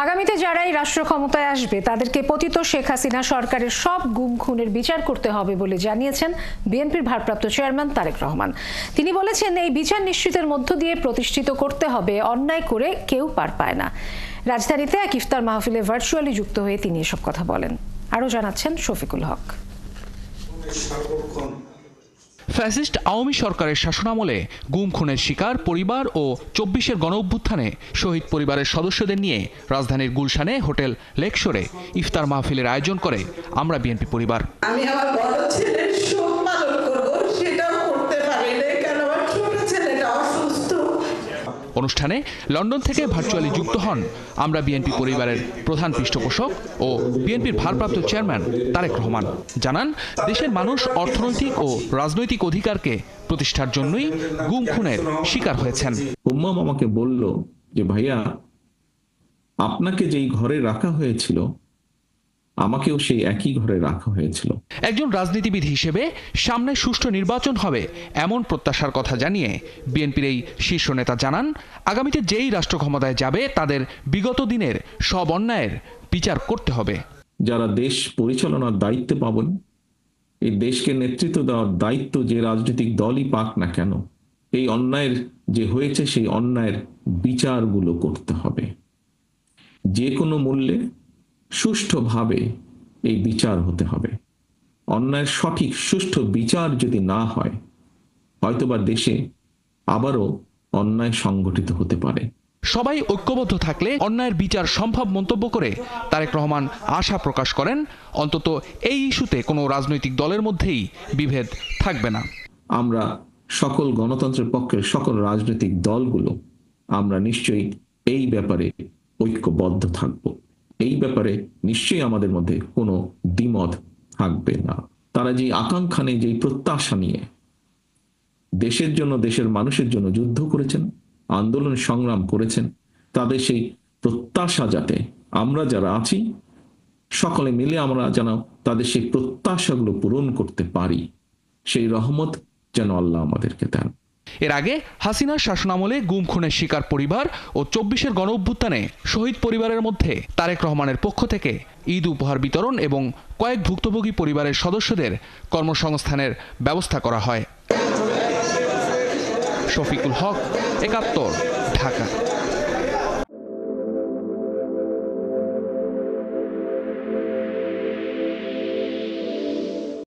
আগামীতে যারাই রাষ্ট্র ক্ষমতায় আসবে তাদেরকে পতিত শেখ হাসিনা সরকারের সব গুম খুনের বিচার করতে হবে বলে জানিয়েছেন বিএনপির ভারপ্রাপ্ত চেয়ারম্যান তারেক রহমান। তিনি বলেছেন, এই বিচার নিশ্চিতের মধ্য দিয়ে প্রতিষ্ঠিত করতে হবে অন্যায় করে কেউ পার পায় না। রাজধানীতে এক ইফতার মাহফিলে ভার্চুয়ালি যুক্ত হয়ে তিনি এসব কথা বলেন। আরও জানাচ্ছেন শফিকুল হক। ফ্যাসিস্ট আওয়ামী সরকারের শাসনামলে গুম খুনের শিকার পরিবার ও ২৪-এর গণঅভ্যুত্থানে শহীদ পরিবারের সদস্যদের নিয়ে রাজধানীর গুলশানে হোটেল লেকশোরে ইফতার মাহফিলের আয়োজন করে আমরা বিএনপি পরিবার। আমি আমার বড় ছেলের শোক পালন করব, সেটাও করতে পারি না, কারণ আমার ছোট ছেলেটা অসুস্থ। অনুষ্ঠানে লন্ডন থেকে ভার্চুয়ালি যুক্ত হন আমরা বিএনপি পরিবারের প্রধান পৃষ্ঠপোষক ও বিএনপির ভারপ্রাপ্ত চেয়ারম্যান তারেক রহমান। জানান, দেশের মানুষ অর্থনৈতিক ও রাজনৈতিক অধিকারকে প্রতিষ্ঠার জন্যই গুম খুনের শিকার হয়েছেন। উম্মাম আমাকে বলল যে ভাইয়া, আপনাকে যেই ঘরে রাখা হয়েছিল আমাকেও সেই একই ঘরে রাখা হয়েছিল। একজন রাজনীতিবিদ হিসেবে সামনে সুষ্ঠু নির্বাচন হবে এমন প্রত্যাশার কথা জানিয়ে বিএনপির এই শীর্ষ নেতা জানান, আগামীতে যেই রাষ্ট্র ক্ষমতায় যাবে তাদের বিগত দিনের সব অন্যায়ের বিচার করতে হবে। যারা দেশ পরিচালনার দায়িত্বে পাবেন, এই দেশকে নেতৃত্ব দেওয়ার দায়িত্ব যে রাজনৈতিক দলই পাক না কেন, এই অন্যায়ের যে হয়েছে সেই অন্যায়ের বিচারগুলো করতে হবে। যে কোনো মূল্যে সুষ্ঠুভাবে এই বিচার হতে হবে। অন্যায়ের সঠিক সুষ্ঠু বিচার যদি না হয়, হয়তোবা দেশে আবারও অন্যায় সংগঠিত হতে পারে। সবাই ঐক্যবদ্ধ থাকলে অন্যায়ের বিচার সম্ভব মন্তব্য করে তারেক রহমান আশা প্রকাশ করেন, অন্তত এই ইস্যুতে কোনো রাজনৈতিক দলের মধ্যেই বিভেদ থাকবে না। আমরা সকল গণতন্ত্রের পক্ষের সকল রাজনৈতিক দলগুলো আমরা নিশ্চয়ই এই ব্যাপারে ঐক্যবদ্ধ থাকব। এই ব্যাপারে নিশ্চয়ই আমাদের মধ্যে কোনো দ্বিমত থাকবে না। তারা যে আকাঙ্ক্ষা নিয়ে, যে প্রত্যাশা নিয়ে দেশের জন্য, দেশের মানুষের জন্য যুদ্ধ করেছেন, আন্দোলন সংগ্রাম করেছেন, তাদের সেই প্রত্যাশা যাতে আমরা যারা আছি সকলে মিলে আমরা যেন তাদের সেই প্রত্যাশাগুলো পূরণ করতে পারি, সেই রহমত যেন আল্লাহ আমাদেরকে দেন। এর আগে হাসিনার শাসনামলে গুম খুনের শিকার পরিবার ও ২৪-এর গণঅভ্যুত্থানে শহীদ পরিবারের মধ্যে তারেক রহমানের পক্ষ থেকে ঈদ উপহার বিতরণ এবং কয়েক ভুক্তভোগী পরিবারের সদস্যদের কর্মসংস্থানের ব্যবস্থা করা হয়। শফিকুল হক, ৭১, ঢাকা।